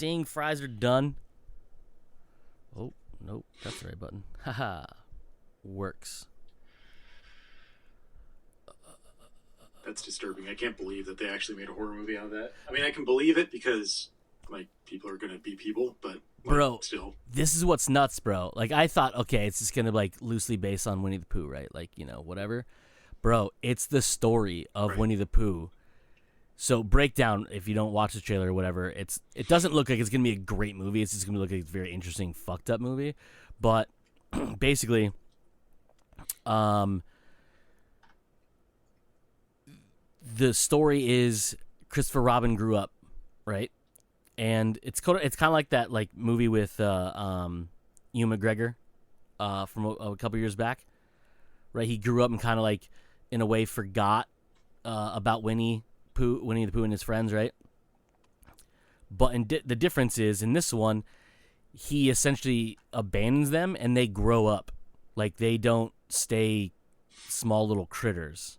Ding, fries are done. Oh, nope, that's the right button. Haha. Works. That's disturbing. I can't believe that they actually made a horror movie out of that. I mean, I can believe it because, like, people are going to be people, but, like, Bro, still. this is what's nuts, bro. Like, I thought, okay, it's just going to, like, loosely based on Winnie the Pooh, right? Like, you know, whatever. Bro, it's the story of Right. Winnie the Pooh. So, breakdown, if you don't watch the trailer or whatever, it doesn't look like it's going to be a great movie. It's just going to look like a very interesting, fucked up movie. But, basically, the story is Christopher Robin grew up, right? And it's kind of like that like movie with Ewan McGregor from a couple years back, right? He grew up and kind of like in a way forgot about Winnie the Pooh and his friends, right? But the difference is in this one, he essentially abandons them and they grow up, like they don't stay small little critters.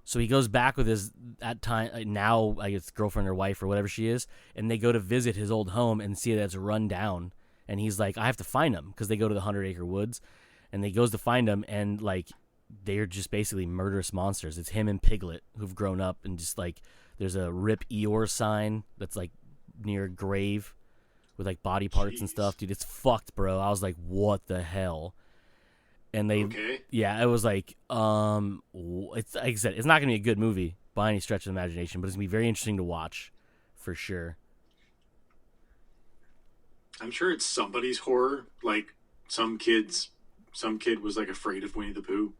So he goes back with his at time now I guess girlfriend or wife or whatever she is, and they go to visit his old home and see that it's run down. And he's like, I have to find them because they go to the 100-acre woods, and he goes to find them, and like they're just basically murderous monsters. It's him and Piglet who've grown up, and just like there's a Rip Eeyore sign that's like near a grave with like body parts and stuff, dude. It's fucked, bro. I was like, what the hell? And yeah, it was like, it's like I said, it's not gonna be a good movie by any stretch of the imagination, but it's gonna be very interesting to watch, for sure. I'm sure it's somebody's horror. Like some kid was like afraid of Winnie the Pooh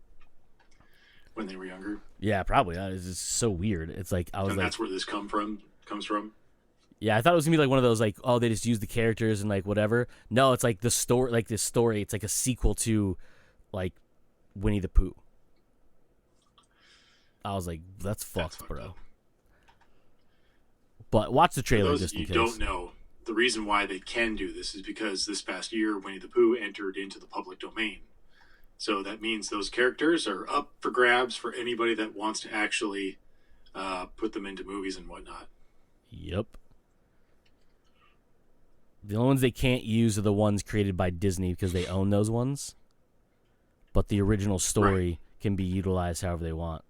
when they were younger. Yeah, probably. It's just so weird. It's like and that's where this comes from. Yeah, I thought it was gonna be like one of those like, oh, they just use the characters and like whatever. No, it's like the story, like this story. It's like a sequel to like Winnie the Pooh. I was like, that's fucked, bro. Up. But watch the trailer. For those just in you case. Don't know, the reason why they can do this is because this past year Winnie the Pooh entered into the public domain. So that means those characters are up for grabs for anybody that wants to actually put them into movies and whatnot. Yep. The only ones they can't use are the ones created by Disney because they own those ones. But the original story can be utilized however they want.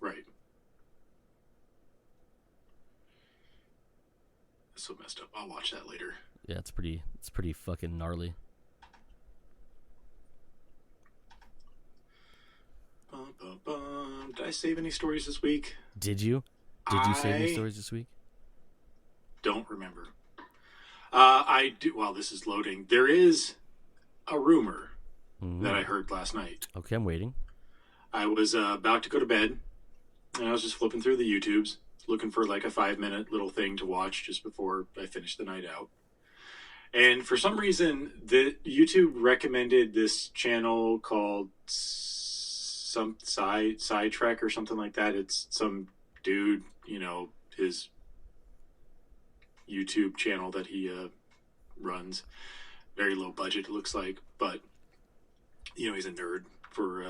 Right. That's so messed up. I'll watch that later. Yeah, it's pretty fucking gnarly. Did I save any stories this week? Did you? Did you save any stories this week? Don't remember. I do. While this is loading, there is a rumor that I heard last night. Okay, I'm waiting. I was about to go to bed, and I was just flipping through the YouTubes, looking for like a 5-minute little thing to watch just before I finished the night out. And for some reason, the YouTube recommended this channel called some Sidetrack or something like that. It's some dude, his YouTube channel that he runs. Very low budget, it looks like, but he's a nerd for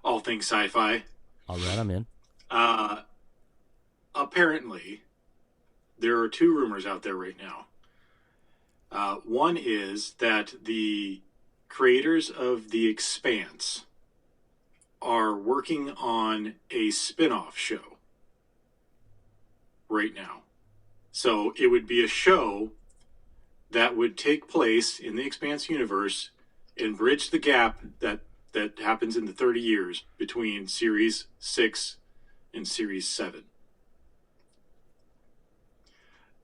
all things sci-fi. All right, I'm in. Apparently, there are 2 rumors out there right now. One is that the creators of The Expanse are working on a spin-off show right now. So it would be a show that would take place in the Expanse universe and bridge the gap that happens in the 30 years between Series 6 and Series 7.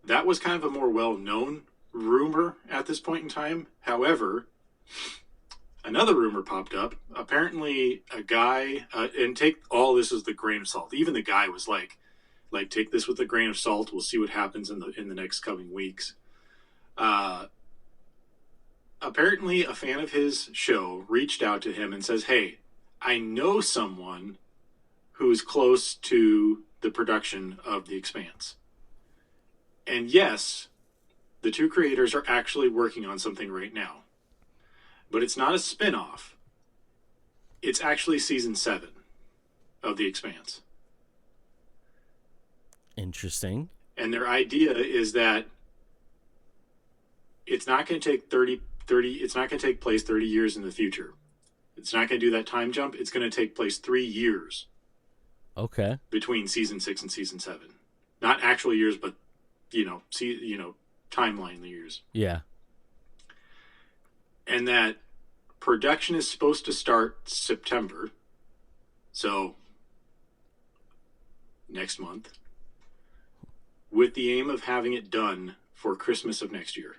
That was kind of a more well-known rumor at this point in time. However, another rumor popped up. Apparently, a guy, and take all this as the grain of salt. Even the guy was like, take this with a grain of salt. We'll see what happens in the next coming weeks. Apparently, a fan of his show reached out to him and says, "Hey, I know someone who's close to the production of The Expanse." And yes, the 2 creators are actually working on something right now. But it's not a spin-off. It's actually season 7 of The Expanse. Interesting. And their idea is that it's not going to take 30, it's not going to take place 30 years in the future. It's not going to do that time jump. It's going to take place 3 years. Okay. Between season 6 and season 7. Not actual years, but timeline years. Yeah. And that production is supposed to start September. So next month, with the aim of having it done for Christmas of next year.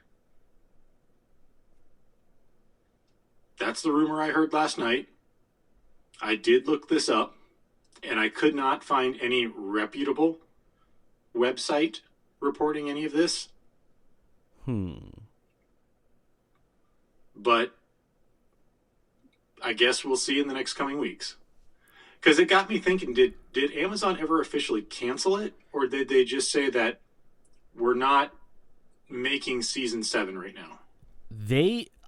That's the rumor I heard last night. I did look this up, and I could not find any reputable website reporting any of this. But I guess we'll see in the next coming weeks. Because it got me thinking, did Amazon ever officially cancel it? Or did they just say that we're not making season 7 right now?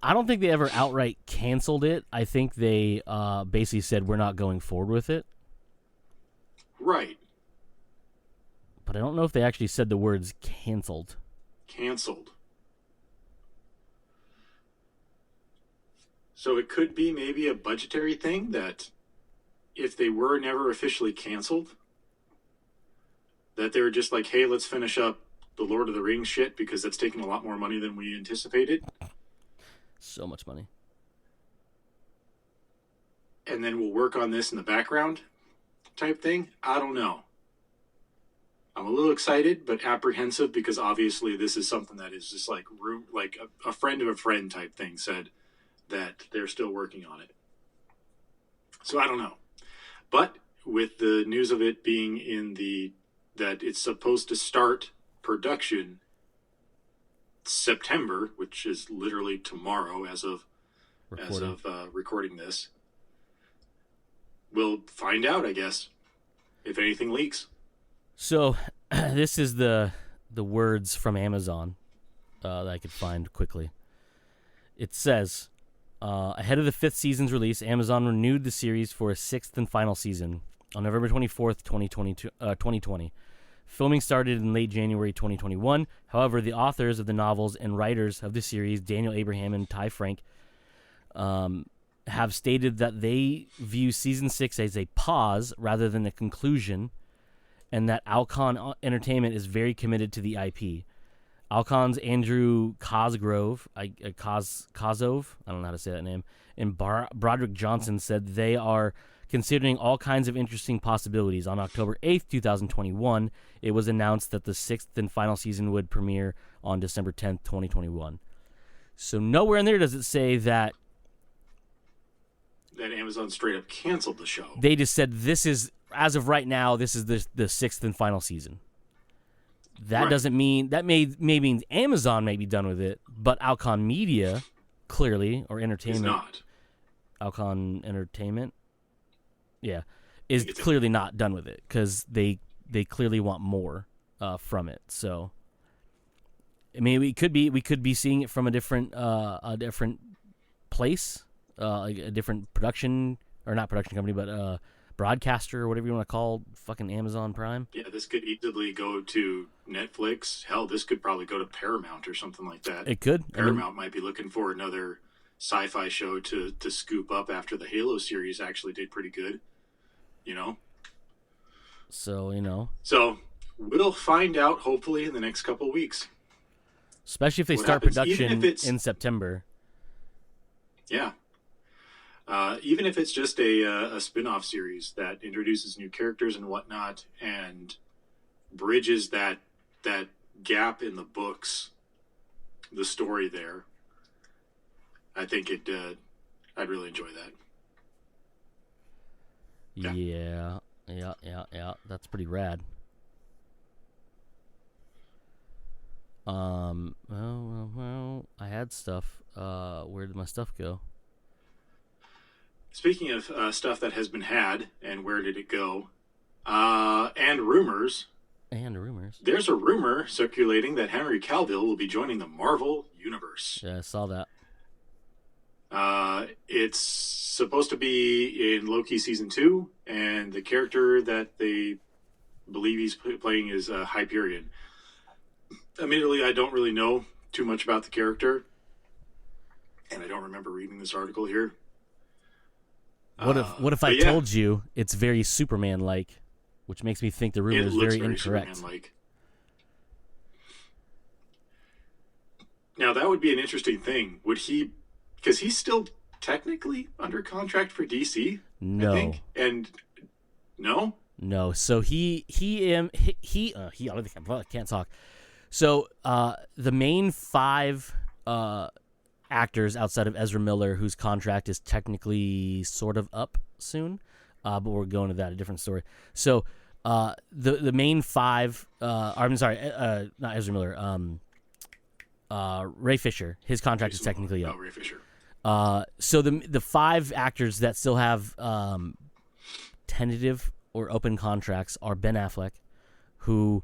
I don't think they ever outright canceled it. I think they basically said we're not going forward with it. Right. But I don't know if they actually said the words canceled. Canceled. So it could be maybe a budgetary thing that if they were never officially canceled, that they were just like, hey, let's finish up the Lord of the Rings shit because that's taking a lot more money than we anticipated. So much money. And then we'll work on this in the background type thing. I don't know. I'm a little excited, but apprehensive because obviously this is something that is just like a friend of a friend type thing said that they're still working on it. So I don't know. But with the news of it being that it's supposed to start production September, which is literally tomorrow as of recording this, we'll find out, I guess, if anything leaks. So this is the words from Amazon that I could find quickly. It says, ahead of the 5th season's release, Amazon renewed the series for a 6th and final season on November 24th, 2020. Filming started in late January 2021. However, the authors of the novels and writers of the series, Daniel Abraham and Ty Frank, have stated that they view Season 6 as a pause rather than a conclusion, and that Alcon Entertainment is very committed to the IP. Alcon's Andrew Cosgrove, Kozov, I don't know how to say that name, and Broderick Johnson said they are considering all kinds of interesting possibilities. On October 8th, 2021, it was announced that the 6th and final season would premiere on December 10th, 2021. So nowhere in there does it say that Amazon straight up canceled the show. They just said this is, as of right now, this is the 6th and final season. That doesn't mean, that may mean Amazon may be done with it, but Alcon Media, clearly, or Entertainment. Is not. Alcon Entertainment, is clearly not done with it because they clearly want more from it. So, I mean, we could be seeing it from a different place, like a different production, or not production company, but broadcaster or whatever you want to call fucking Amazon Prime. Yeah, this could easily go to Netflix. Hell, this could probably go to Paramount or something like that. It could. Paramount might be looking for another sci-fi show to scoop up after the Halo series actually did pretty good. So, So we'll find out hopefully in the next couple of weeks. Especially if they start production in September. Yeah. Even if it's just a spin-off series that introduces new characters and whatnot and bridges that gap in the books, the story there, I think I'd really enjoy that. Yeah. That's pretty rad. Well, I had stuff. Where did my stuff go? Speaking of stuff that has been had, and where did it go? And rumors. There's a rumor circulating that Henry Cavill will be joining the Marvel Universe. Yeah, I saw that. It's supposed to be in Loki Season 2, and the character that they believe he's playing is Hyperion. admittedly, I don't really know too much about the character, and I don't remember reading this article here. What if I But yeah, told you it's very Superman like, which makes me think the rumor it is looks very very incorrect. Superman-like. Now that would be an interesting thing. Would he? Because he's still technically under contract for DC, I No. think. And no, No, so I can't talk. So the main five actors outside of Ezra Miller, whose contract is technically sort of up soon, but we're going to that, a different story. So the main five, I'm sorry, not Ezra Miller, Ray Fisher, his contract is technically up. Ray Fisher. So the five actors that still have tentative or open contracts are Ben Affleck, who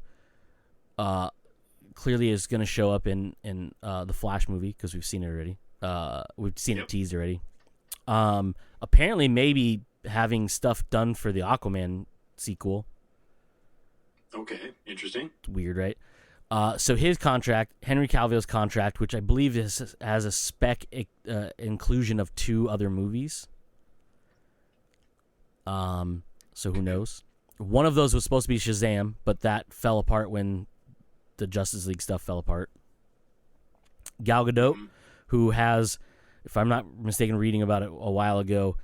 clearly is going to show up in the Flash movie because we've seen it already. We've seen it teased already. Apparently, maybe having stuff done for the Aquaman sequel. Okay, interesting. Weird, right? So his contract, Henry Cavill's contract, which I believe has a spec inclusion of 2 other movies. So who knows? One of those was supposed to be Shazam, but that fell apart when the Justice League stuff fell apart. Gal Gadot, who has, if I'm not mistaken, reading about it a while ago,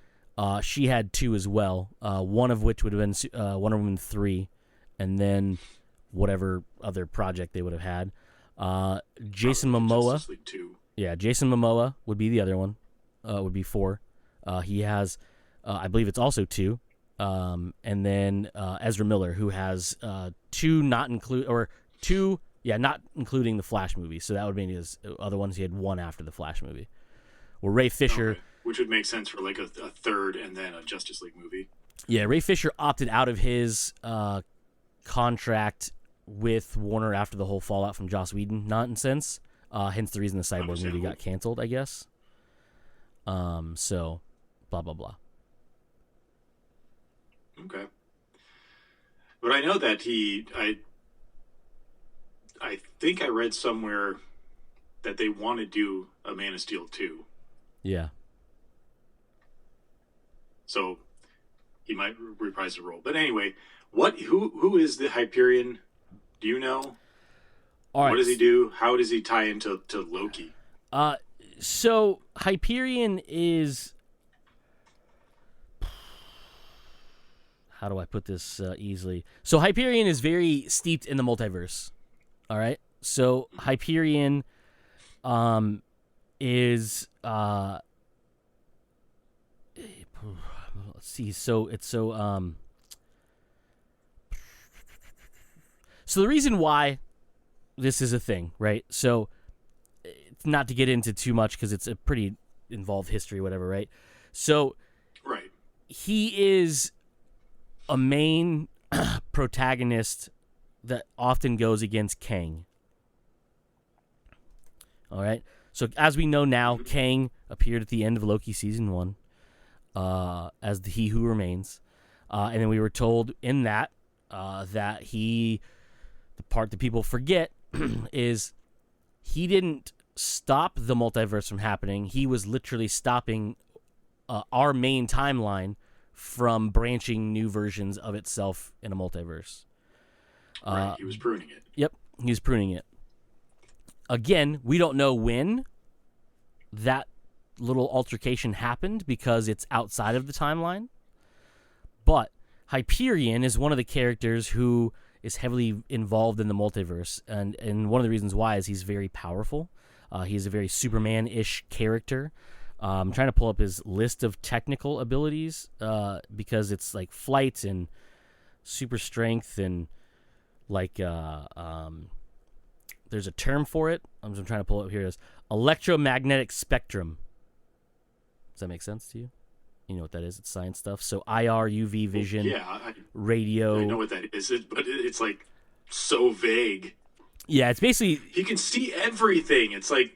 she had 2 as well. One of which would have been Wonder Woman 3, and then whatever other project they would have had. Jason Momoa. Justice League 2. Yeah, Jason Momoa would be the other one. Would be 4. He has, I believe it's also 2. And then Ezra Miller, who has 2 not including the Flash movie. So that would mean his other ones. He had 1 after the Flash movie. Well, Ray Fisher, Okay. Which would make sense for like a third and then a Justice League movie. yeah, Ray Fisher opted out of his contract with Warner after the whole fallout from Joss Whedon nonsense. Hence the reason the Cyborg movie got canceled, I guess. So, blah blah blah. Okay. But I know that I think I read somewhere that they want to do a Man of Steel 2. Yeah. So he might reprise the role. But anyway, who is the Hyperion? Do you know? All right. What does he do? How does he tie into Loki? So Hyperion is, how do I put this easily? So Hyperion is very steeped in the multiverse. All right. So Hyperion is let's see. So the reason why this is a thing, right? So not to get into too much because it's a pretty involved history, whatever, right? So Right. he is a main protagonist that often goes against Kang. All right. So as we know now, Kang appeared at the end of Loki season 1 as the He Who Remains, and then we were told in that that the part that people forget is he didn't stop the multiverse from happening. He was literally stopping our main timeline from branching new versions of itself in a multiverse. Right. He was pruning it. Yep, he was pruning it. Again, we don't know when that little altercation happened because it's outside of the timeline. But Hyperion is one of the characters who is heavily involved in the multiverse, and one of the reasons why is he's very powerful. He's a very Superman-ish character. I'm trying to pull up his list of technical abilities because it's like flight and super strength and like there's a term for it. I'm trying to pull it up. Here it is. Electromagnetic spectrum. Does that make sense to you? You know what that is? It's science stuff. So IR, UV vision, radio. I know what that is, but it's like so vague. Yeah, it's basically... He can see everything. It's like,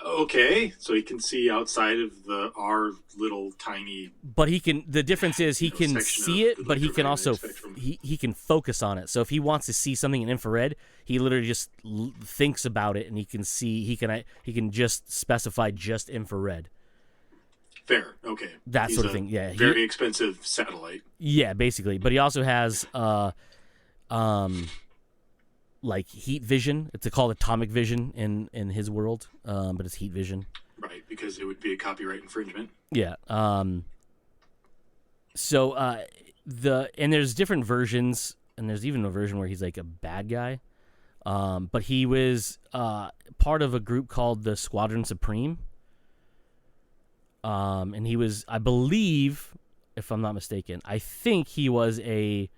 Okay, so he can see outside of our little tiny But he can. The difference is he can section see of it, the but he can electromagnetic also spectrum. he can focus on it. So if he wants to see something in infrared, he literally just thinks about it, and he can see. He can just specify just infrared. Fair, okay. That He's sort of a thing. Yeah. very expensive satellite. Yeah, basically. But he also has like heat vision. It's called atomic vision in his world. But it's heat vision. Right, because it would be a copyright infringement. Yeah. So there's different versions, and there's even a version where he's like a bad guy. But he was part of a group called the Squadron Supreme. And he was, I believe, if I'm not mistaken, I think he was a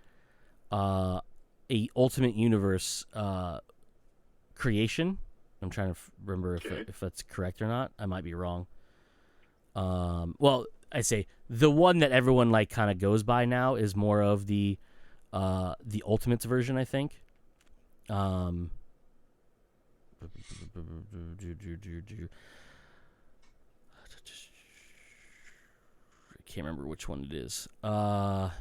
Ultimate Universe creation. I'm trying to remember if that's correct or not. I might be wrong. Well, I say the one that everyone like kind of goes by now is more of the Ultimates version, I think. I can't remember which one it is. Nope,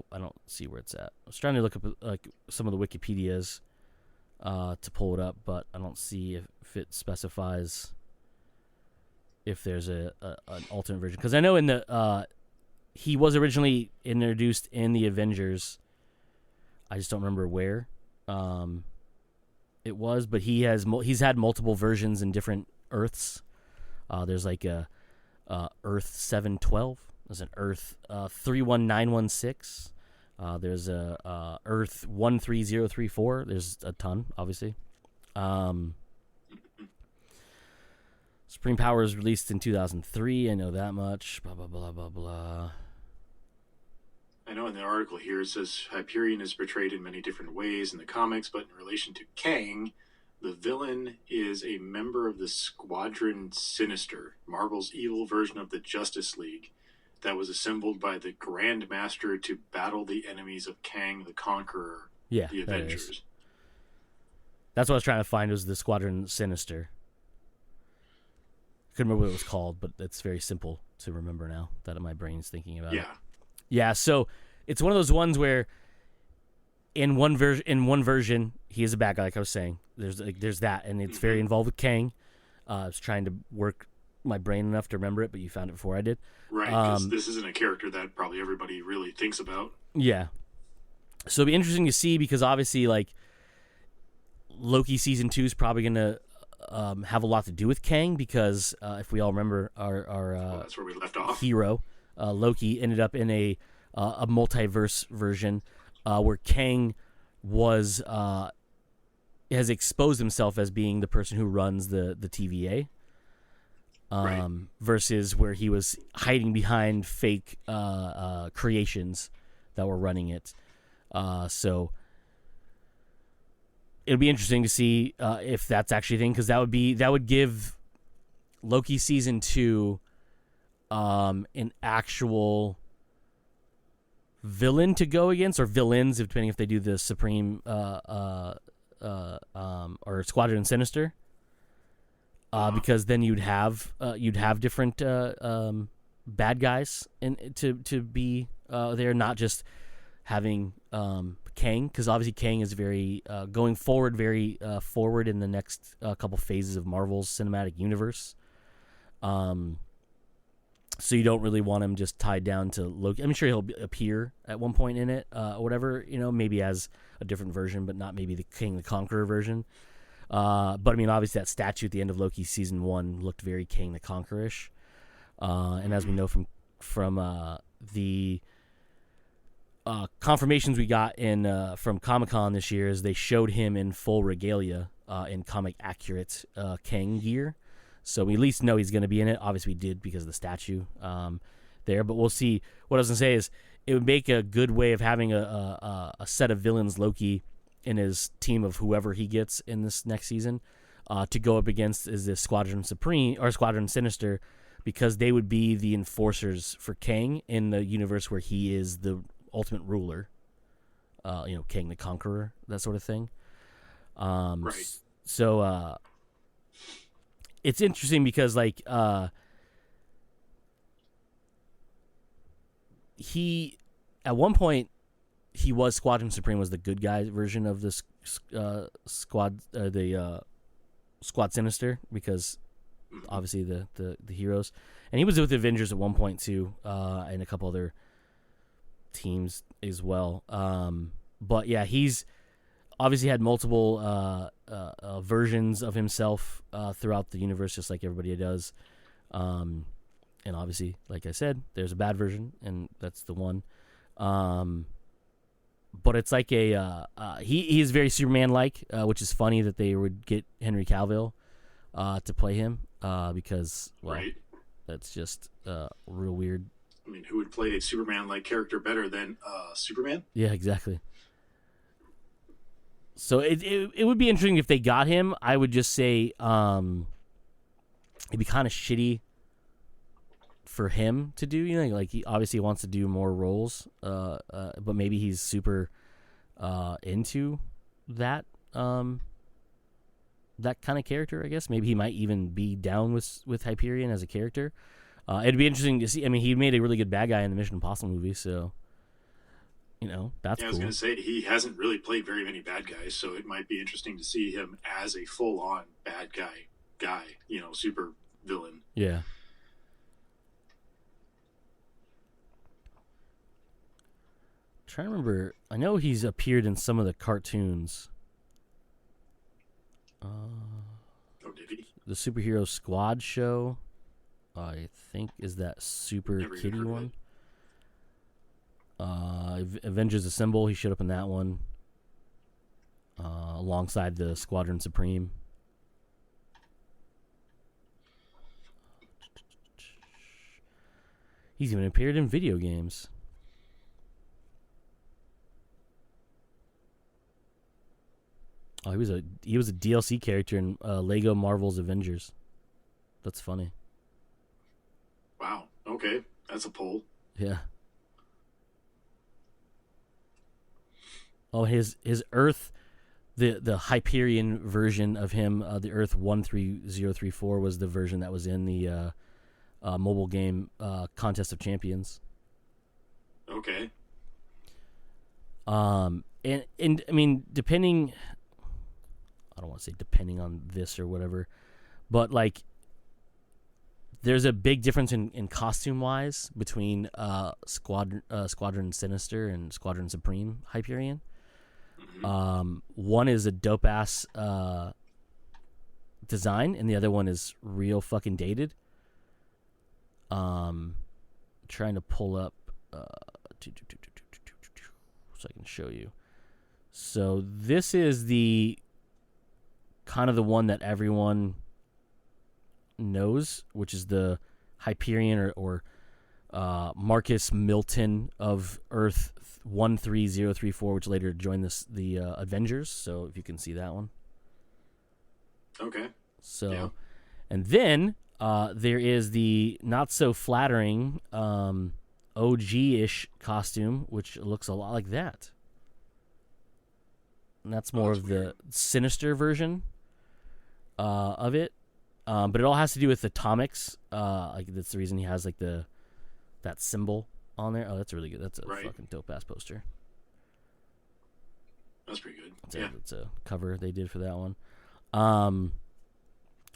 I don't see where it's at. I was trying to look up like some of the Wikipedias to pull it up, but I don't see if it specifies if there's an alternate version. Because I know in the he was originally introduced in the Avengers. I just don't remember where it was, but he's had multiple versions in different Earths. There's like a Earth 712. There's an Earth 31916. There's a Earth 13034. There's a ton, obviously. Supreme Power was released in 2003. I know that much. Blah, blah, blah, blah, blah. I know in the article here it says Hyperion is portrayed in many different ways in the comics, but in relation to Kang, the villain is a member of the Squadron Sinister, Marvel's evil version of the Justice League, that was assembled by the Grand Master to battle the enemies of Kang the Conqueror, the Avengers. That's what I was trying to find, was the Squadron Sinister. I couldn't remember what it was called, but it's very simple to remember now that my brain's thinking about it. Yeah, so it's one of those ones where in one version he is a bad guy, like I was saying. There's that, and it's very involved with Kang. I was trying to work my brain enough to remember it, but you found it before I did. Right, because this isn't a character that probably everybody really thinks about. Yeah. So it'll be interesting to see, because obviously, like, Loki Season 2 is probably going to have a lot to do with Kang, because if we all remember, our that's where we left off. Hero, Loki, ended up in a multiverse version where Kang has exposed himself as being the person who runs the TVA. Versus where he was hiding behind fake creations that were running it. So it'll be interesting to see if that's actually a thing, because that would give Loki Season 2 an actual villain to go against, or villains, depending if they do the Supreme or Squadron Sinister. Because then you'd have different bad guys to be there, not just having Kang, because obviously Kang is very going forward, very forward in the next couple phases of Marvel's cinematic universe. So you don't really want him just tied down to Loki. I'm sure he'll appear at one point in it, or whatever, maybe as a different version, but not maybe the King the Conqueror version. But I mean, obviously that statue at the end of Loki Season 1 looked very King the Conqueror-ish. And as we know from the confirmations we got from Comic-Con this year, is they showed him in full regalia in comic accurate Kang gear. So we at least know he's going to be in it. Obviously we did because of the statue there, but we'll see. What I was going to say is it would make a good way of having a set of villains, Loki and his team of whoever he gets in this next season, to go up against is this Squadron Supreme or Squadron Sinister, because they would be the enforcers for Kang in the universe where he is the ultimate ruler. Kang the Conqueror, that sort of thing. Right. So it's interesting because like he at one point he was Squadron Supreme, was the good guy version of this squad, the Squad Sinister, because obviously the heroes, and he was with the Avengers at one point too, and a couple other teams as well. But yeah, he's obviously had multiple versions of himself throughout the universe, just like everybody does. And obviously, like I said, there's a bad version, and that's the one. But it's like he's very Superman-like, which is funny that they would get Henry Cavill to play him, because, well, Right. that's just real weird. I mean, who would play a Superman-like character better than Superman? Yeah, exactly. So it would be interesting if they got him. I would just say it'd be kind of shitty for him to do, like he obviously wants to do more roles, but maybe he's super into that that kind of character. I guess maybe he might even be down with Hyperion as a character. It'd be interesting to see. I mean, he made a really good bad guy in the Mission Impossible movie, so that's Yeah, I cool. was going to say he hasn't really played very many bad guys, so it might be interesting to see him as a full-on bad guy, super villain. Yeah. Trying to remember. I know he's appeared in some of the cartoons. Oh, did he? The Superhero Squad show, I think, is that Super Never even Kitty heard of one. Avengers Assemble, he showed up in that one, alongside the Squadron Supreme. He's even appeared in video games. Oh, he was a DLC character in Lego Marvel's Avengers. That's funny. Wow. Okay, that's a poll. Yeah. Oh, his Earth, the Hyperion version of him, the Earth 13034 was the version that was in the mobile game Contest of Champions. Okay. And I mean, depending, I don't want to say depending on this or whatever, but like, there's a big difference in costume wise between Squadron Sinister and Squadron Supreme Hyperion. One is a dope ass design, and the other one is real fucking dated. Trying to pull up so I can show you. So this is the kind of the one that everyone knows, which is the Hyperion or Marcus Milton of Earth 13034, which later joined the Avengers. So if you can see that one. Okay. So, yeah. And then there is the not so flattering OG-ish costume, which looks a lot like that. And that's more of the sinister version of it. But it all has to do with atomics. Like that's the reason he has like that symbol on there. Oh, that's really good. That's a fucking dope ass poster. That's pretty good. It's a cover they did for that one.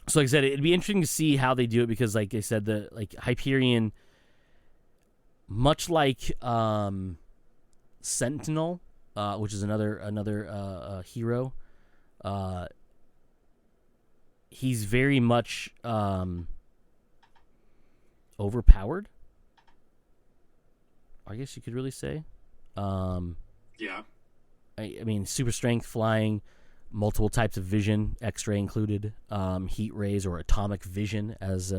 So like I said, it'd be interesting to see how they do it, because like I said, the like Hyperion, much like Sentinel, which is another hero, he's very much overpowered, I guess you could really say. Yeah. I mean, super strength, flying, multiple types of vision, X-ray included, heat rays or atomic vision, as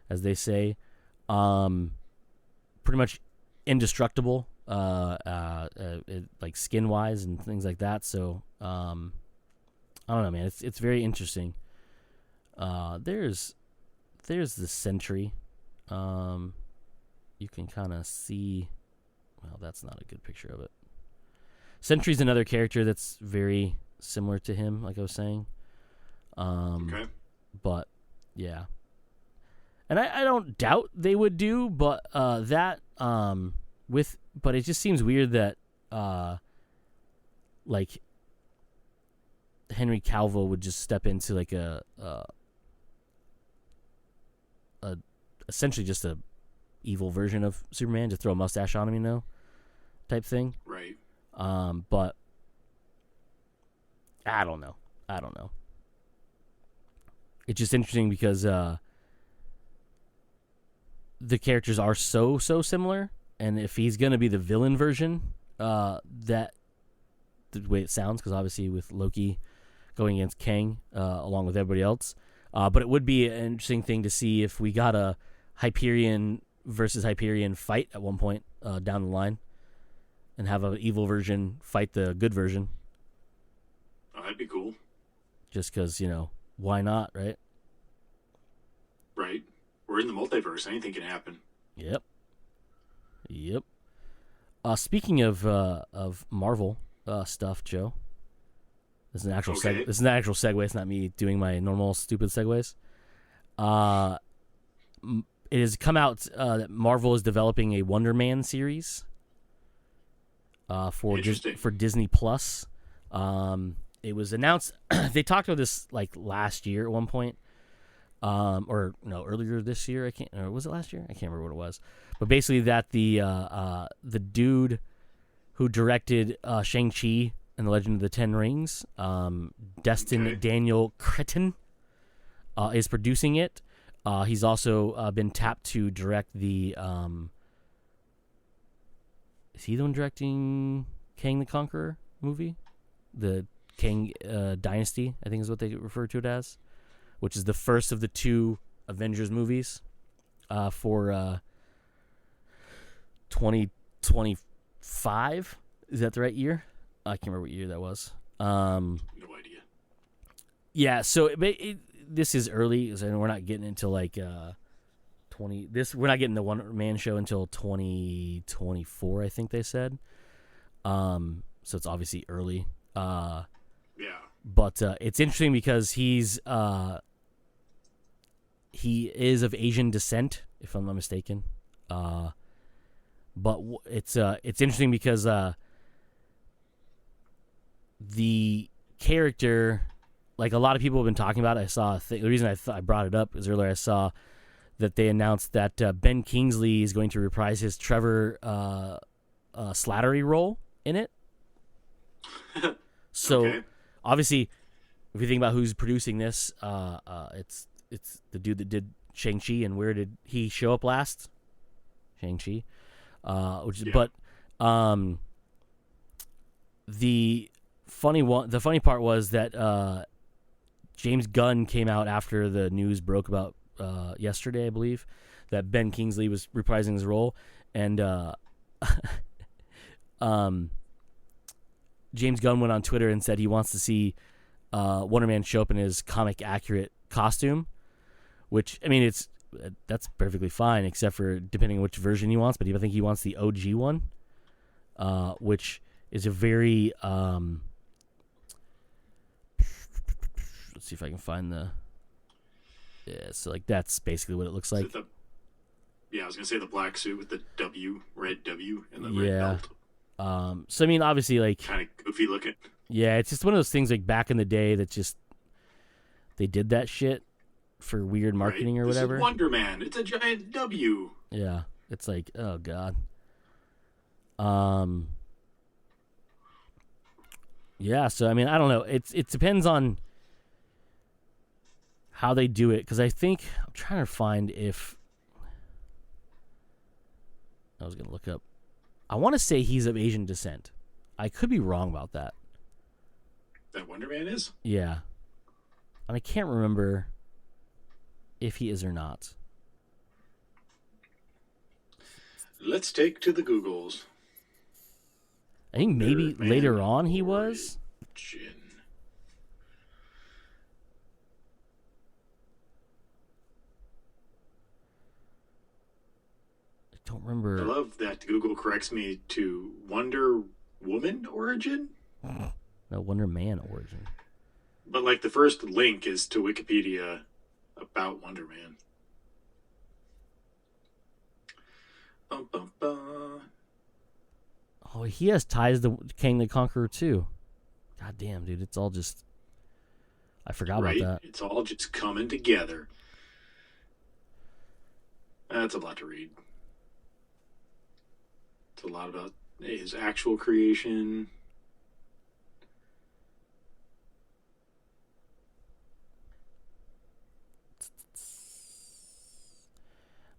they say. Pretty much indestructible, like skin wise and things like that. So I don't know, man. It's very interesting. There's the Sentry. You can kind of see. Well, that's not a good picture of it. Sentry's another character that's very similar to him, like I was saying. Okay. But yeah, and I don't doubt they would do, but but it just seems weird that like Henry Cavill would just step into like a essentially just a evil version of Superman, just throw a mustache on him, type thing. Right. But I don't know. It's just interesting because the characters are so similar, and if he's gonna be the villain version, that the way it sounds, because obviously with Loki going against Kang, along with everybody else, but it would be an interesting thing to see if we got a Hyperion versus Hyperion fight at one point down the line, and have an evil version fight the good version. Oh, that'd be cool. Just because, why not, right? Right. We're in the multiverse. Anything can happen. Yep. Speaking of Marvel stuff, Joe. This is an actual Okay. This is an actual segue. It's not me doing my normal stupid segues. It has come out that Marvel is developing a Wonder Man series for Disney Plus. It was announced. They talked about this like last year at one point, or no, earlier this year. Or was it last year? I can't remember what it was. But basically, that the dude who directed Shang-Chi and the Legend of the Ten Rings, Destin Daniel Cretton, is producing it. He's also been tapped to direct the. Is he the one directing Kang the Conqueror movie? The Kang Dynasty, I think is what they refer to it as, which is the first of the two Avengers movies for 2025. Is that the right year? I can't remember what year that was. No idea. Yeah, so this is early, and we're not getting into like 20. We're not getting the One Man Show until 2024, I think they said. So it's obviously early. Yeah. But it's interesting because he is of Asian descent, if I'm not mistaken. But it's interesting because the character, like a lot of people have been talking about it. I saw the reason I brought it up is earlier I saw that they announced that Ben Kingsley is going to reprise his Trevor Slattery role in it. So Okay. obviously, if you think about who's producing this, it's the dude that did Shang-Chi, and where did he show up last? Shang-Chi, but the funny part was that James Gunn came out after the news broke about yesterday, I believe, that Ben Kingsley was reprising his role, and James Gunn went on Twitter and said he wants to see Wonder Man show up in his comic accurate costume, which, I mean, that's perfectly fine, except for depending on which version he wants. But I think he wants the OG one, which is a very let's see if I can find the. Yeah, so like that's basically what it looks like. I was gonna say the black suit with the red W, and the red belt. So I mean, obviously, like kind of goofy looking. Yeah, it's just one of those things like back in the day that just they did that shit for weird marketing or whatever. This is Wonder Man. It's a giant W. Yeah, it's like, oh god. Yeah, so I mean, I don't know. It depends on how they do it, because I think I'm trying to find if I was gonna look up. I want to say he's of Asian descent. I could be wrong about that. That Wonder Man is? Yeah. And I can't remember if he is or not. Let's take to the Googles. I think maybe later on he was. I don't remember. I love that Google corrects me to Wonder Woman origin. No, Wonder Man origin. But like the first link is to Wikipedia about Wonder Man. Bum, bum, bum. Oh, he has ties to King the Conqueror too. God damn, dude, it's all just. I forgot about Right? that. It's all just coming together. That's a lot to read. It's a lot about his actual creation.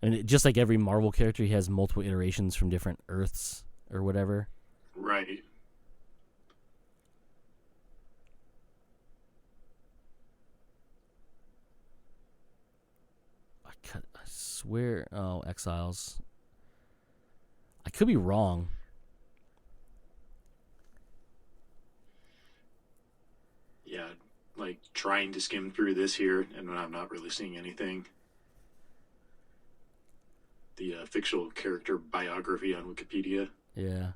And just like every Marvel character, he has multiple iterations from different Earths or whatever. Right. I swear. Oh, Exiles. I could be wrong. Yeah. Like trying to skim through this here, and I'm not really seeing anything. The fictional character biography on Wikipedia Yeah.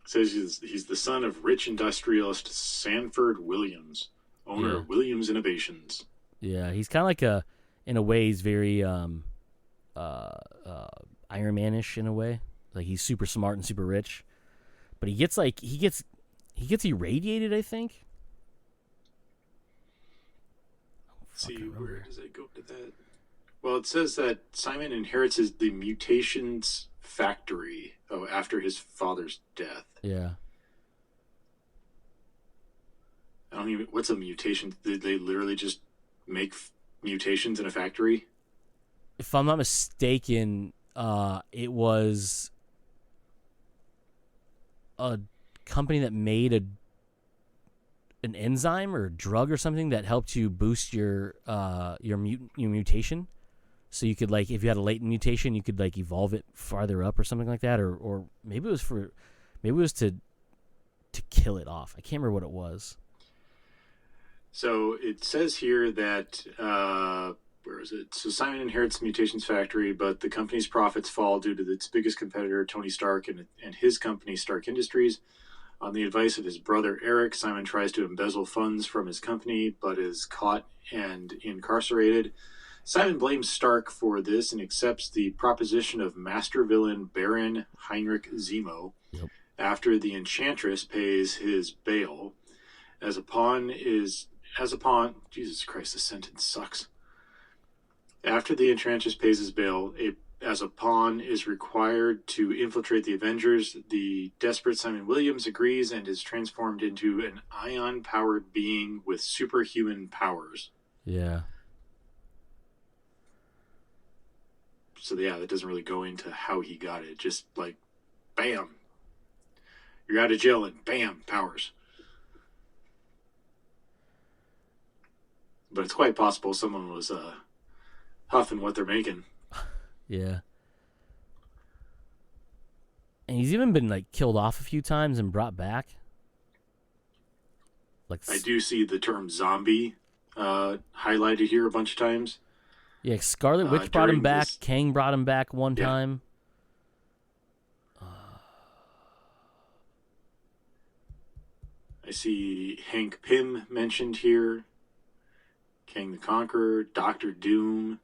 says he's the son of rich industrialist Sanford Williams, owner Yeah. of Williams Innovations. Yeah. He's kind of like a, in a way, he's very Iron Man-ish in a way. Like he's super smart and super rich, but he gets irradiated. I think. Let's see, Fucking where remember. does it go to that? Well, it says that Simon inherits the mutations factory. Oh, after his father's death. Yeah. I don't even. What's a mutation? Did they literally just make mutations in a factory? If I'm not mistaken, it was a company that made an enzyme or a drug or something that helped you boost your mutation. So you could, like, if you had a latent mutation, you could like evolve it farther up or something like that, or maybe it was to kill it off. I can't remember what it was. So it says here that where is it? So Simon inherits the mutations factory, but the company's profits fall due to its biggest competitor, Tony Stark, and his company, Stark Industries. On the advice of his brother Eric, Simon tries to embezzle funds from his company, but is caught and incarcerated. Simon blames Stark for this and accepts the proposition of master villain Baron Heinrich Zemo Yep. after the Enchantress pays his bail. As a pawn is as a pawn. Jesus Christ, this sentence sucks. After the Enchantress pays his bail, as a pawn is required to infiltrate the Avengers. The desperate Simon Williams agrees and is transformed into an ion-powered being with superhuman powers. Yeah. So yeah, that doesn't really go into how he got it. Just like, bam, you're out of jail and bam, powers. But it's quite possible someone was huffing what they're making. Yeah. And he's even been like killed off a few times and brought back. Like, I do see the term zombie highlighted here a bunch of times. yeah, Scarlet Witch brought him during back. this- Kang brought him back one Yeah. time. I see Hank Pym mentioned here. Kang the Conqueror, Doctor Doom.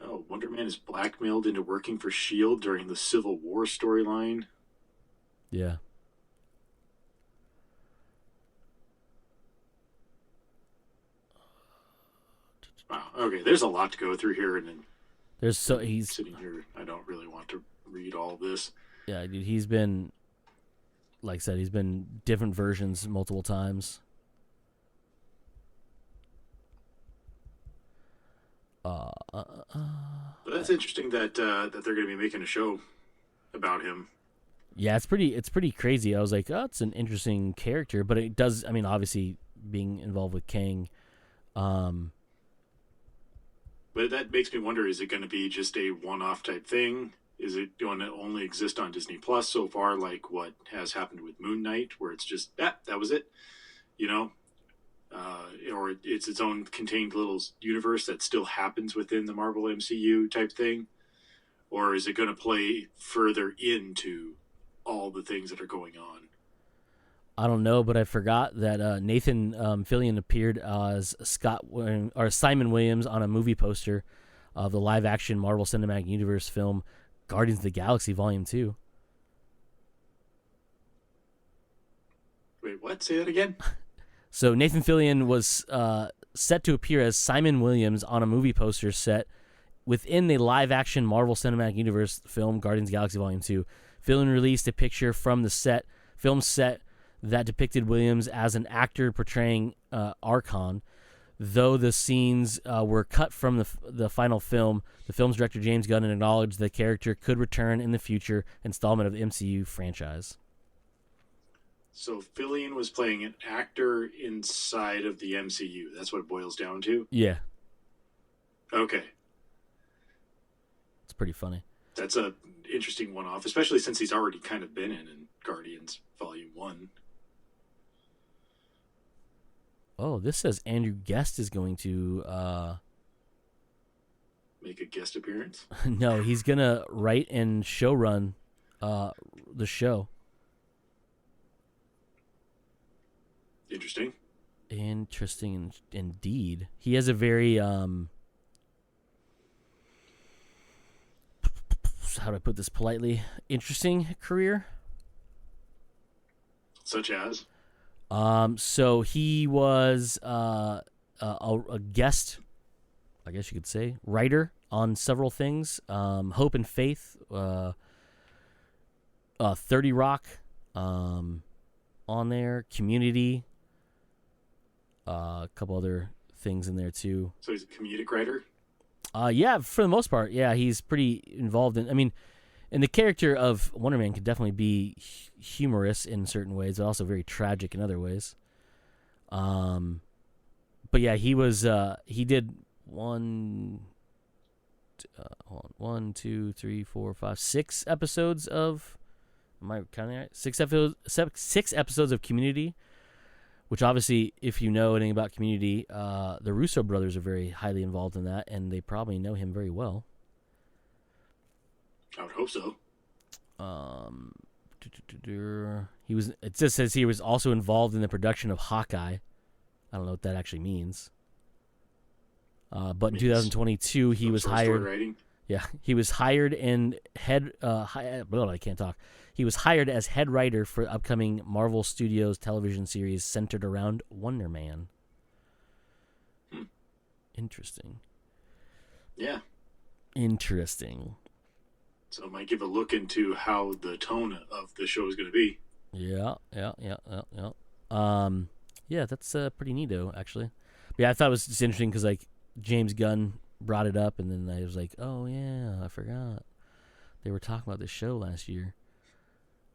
Oh, Wonder Man is blackmailed into working for S.H.I.E.L.D. during the Civil War storyline. Yeah. Wow. Okay, there's a lot to go through here, and then He's sitting here, I don't really want to read all this. yeah, dude. He's been, like I said, he's been different versions multiple times. But that's interesting that that they're going to be making a show about him. Yeah, it's pretty crazy. I was like, oh, it's an interesting character, but it does. I mean, obviously being involved with Kang. But that makes me wonder: is it going to be just a one-off type thing? Is it going to only exist on Disney Plus so far, like what has happened with Moon Knight, where it's just that was it? You know, or it's its own contained little universe that still happens within the Marvel MCU type thing, or is it going to play further into all the things that are going on? I don't know, but I forgot that Nathan Fillion appeared as Simon Williams on a movie poster of the live-action Marvel Cinematic Universe film Guardians of the Galaxy Volume 2. Wait, what? Say that again? So Nathan Fillion was set to appear as Simon Williams on a movie poster set within the live-action Marvel Cinematic Universe film Guardians of the Galaxy Volume 2. Fillion released a picture from the film set that depicted Williams as an actor portraying Archon. Though the scenes were cut from the final film, the film's director James Gunn acknowledged the character could return in the future installment of the MCU franchise. So Fillion was playing an actor inside of the MCU. That's what it boils down to? Yeah. Okay. It's pretty funny. That's a interesting one-off, especially since he's already kind of been in Guardians Volume 1. Oh, this says Andrew Guest is going to... Make a guest appearance? No, he's going to write and showrun the show. Interesting. Interesting indeed. He has a very... how do I put this politely? Interesting career. Such as? So he was a guest, I guess you could say, writer on several things. Hope and Faith, 30 Rock, on there, Community, a couple other things in there too. So he's a comedic writer? Yeah, for the most part, yeah, he's pretty involved in. I mean, and the character of Wonder Man could definitely be humorous in certain ways, but also very tragic in other ways. But yeah, he was. He did six episodes of. Am I counting right? Six episodes of Community. Which obviously, if you know anything about Community, the Russo brothers are very highly involved in that, and they probably know him very well. I would hope so. He was. It just says he was also involved in the production of Hawkeye. I don't know what that actually means. But in 2022, he was hired. Yeah, he was hired and I can't talk. He was hired as head writer for upcoming Marvel Studios television series centered around Wonder Man. Interesting. Yeah. Interesting. So it might give a look into how the tone of the show is going to be. Yeah. Yeah, that's pretty neato, actually. But yeah, I thought it was just interesting because like James Gunn brought it up, and then I was like, oh yeah, I forgot they were talking about this show last year.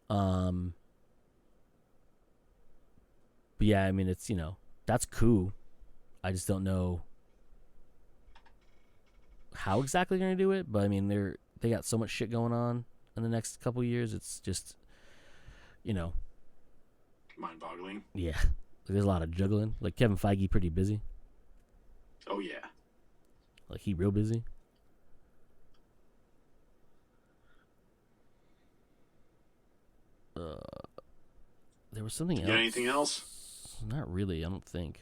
But yeah, I mean, it's, that's cool. I just don't know how exactly they're gonna do it. But I mean, they got so much shit going on in the next couple years. It's just, mind-boggling. Yeah, there's a lot of juggling. Like Kevin Feige, pretty busy. Oh yeah. Like he real busy. There was something else. You got anything else? Not really, I don't think.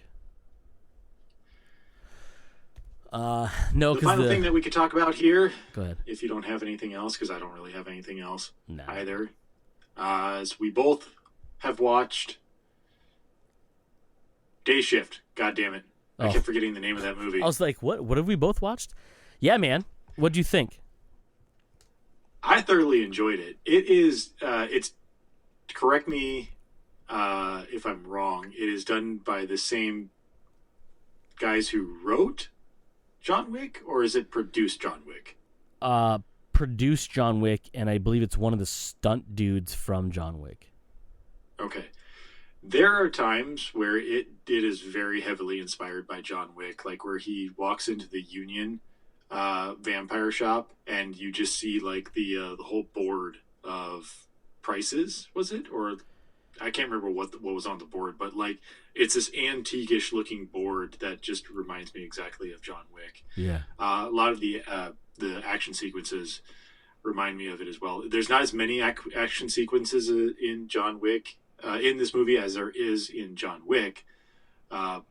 No. The final thing that we could talk about here. Go ahead. If you don't have anything else, because I don't really have anything else either. As we both have watched Day Shift. God damn it! I kept forgetting the name of that movie. I was like, what? What have we both watched? Yeah, man. What'd you think? I thoroughly enjoyed it. It is. It's. Correct me if I'm wrong. It is done by the same guys who wrote John Wick, or is it produced John Wick? Produced John Wick, and I believe it's one of the stunt dudes from John Wick. Okay. There are times where it is very heavily inspired by John Wick, like where he walks into the Union vampire shop, and you just see like the whole board of prices. Was it, or I can't remember what was on the board, but like It's this antique-ish looking board that just reminds me exactly of John Wick. Yeah. A lot of the action sequences remind me of it as well. There's not as many action sequences in John Wick in this movie as there is in John Wick, but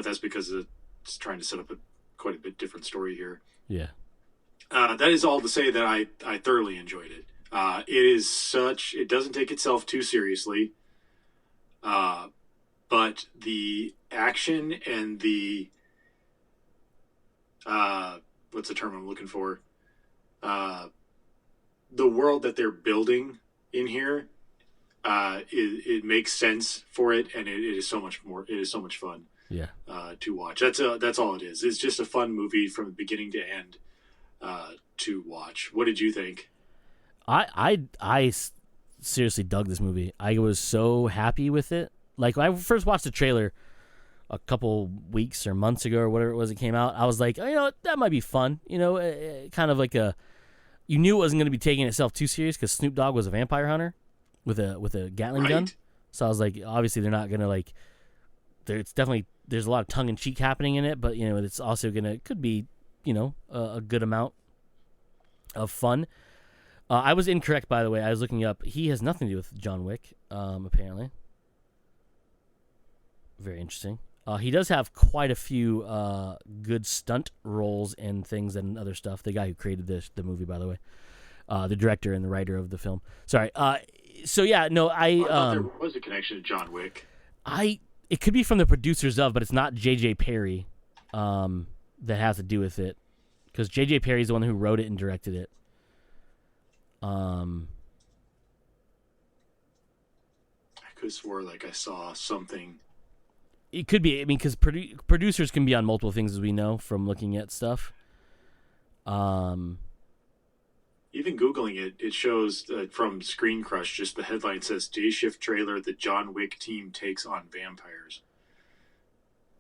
that's because it's trying to set up a quite a bit different story here. Yeah. That is all to say that I thoroughly enjoyed it. It doesn't take itself too seriously, but the action and the what's the term I'm looking for? The world that they're building in here, it makes sense for it, and it is so much more. It is so much fun. Yeah. To watch. That's all it is. It's just a fun movie from beginning to end to watch. What did you think? I seriously dug this movie. I was so happy with it. Like when I first watched the trailer a couple weeks or months ago or whatever it was it came out, I was like, oh, you know, that might be fun. You know, kind of like you knew it wasn't going to be taking itself too serious because Snoop Dogg was a vampire hunter with a Gatling gun. So I was like, obviously they're not going to like. There's a lot of tongue in cheek happening in it, but you know it's also could be, you know, a good amount of fun. I was incorrect, by the way. I was looking up. He has nothing to do with John Wick, apparently. Very interesting. He does have quite a few good stunt roles and things and other stuff. The guy who created the movie, by the way, the director and the writer of the film. Sorry. So yeah, no, I thought there was a connection to John Wick. It could be from the producers of, but it's not J.J. Perry that has to do with it, because J.J. Perry is the one who wrote it and directed it. I could have swore like I saw something. It could be. I mean, because producers can be on multiple things, as we know from looking at stuff. Even Googling it, it shows from Screen Crush, just the headline says, Day Shift trailer, the John Wick team takes on vampires.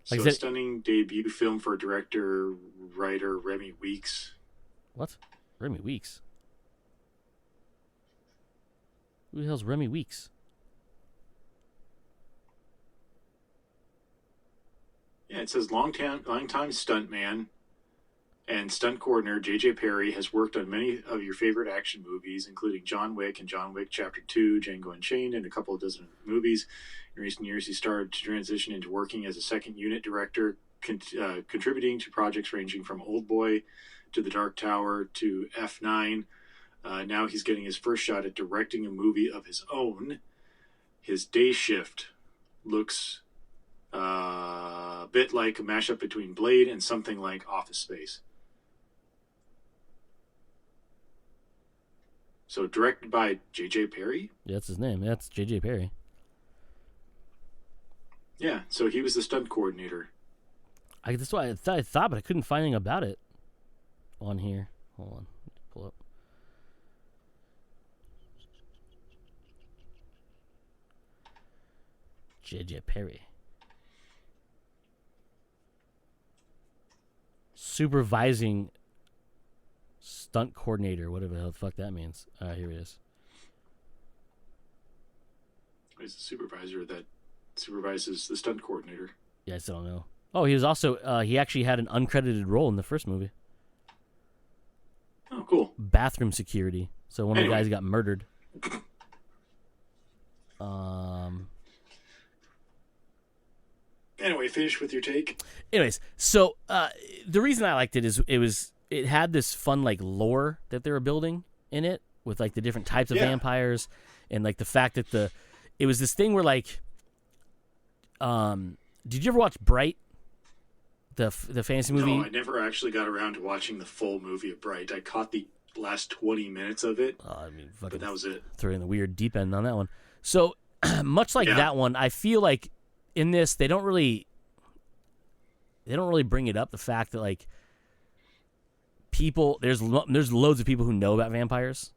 So a stunning debut film for director, writer Remy Weeks. What? Remy Weeks? Who the hell's Remy Weeks? Yeah, it says long-time stuntman and stunt coordinator J.J. Perry has worked on many of your favorite action movies, including John Wick and John Wick Chapter 2, Django Unchained, and a couple of dozen movies. In recent years, he started to transition into working as a second unit director, contributing to projects ranging from Old Boy to The Dark Tower to F9. Now he's getting his first shot at directing a movie of his own. His Day Shift looks a bit like a mashup between Blade and something like Office Space. So directed by J.J. Perry? Yeah, that's his name. That's J.J. Perry. Yeah, so he was the stunt coordinator. That's what I thought, but I couldn't find anything about it on here. Hold on. Pull up. J.J. Perry. Supervising stunt coordinator, whatever the hell the fuck that means. Here it is. He's the supervisor that supervises the stunt coordinator. Yeah, I still don't know. Oh, he was also, he actually had an uncredited role in the first movie. Oh, cool. Bathroom security. So one of the guys got murdered. Anyway, finish with your take. Anyways, so the reason I liked it is it had this fun like lore that they were building in it with like the different types of vampires and like the fact that it was this thing where like did you ever watch Bright? The fantasy movie? No, I never actually got around to watching the full movie of Bright. I caught the last 20 minutes of it. I mean, fucking, but that was it. Throwing the weird deep end on that one. So much like that one, I feel like in this they don't really bring it up, the fact that like people there's loads of people who know about vampires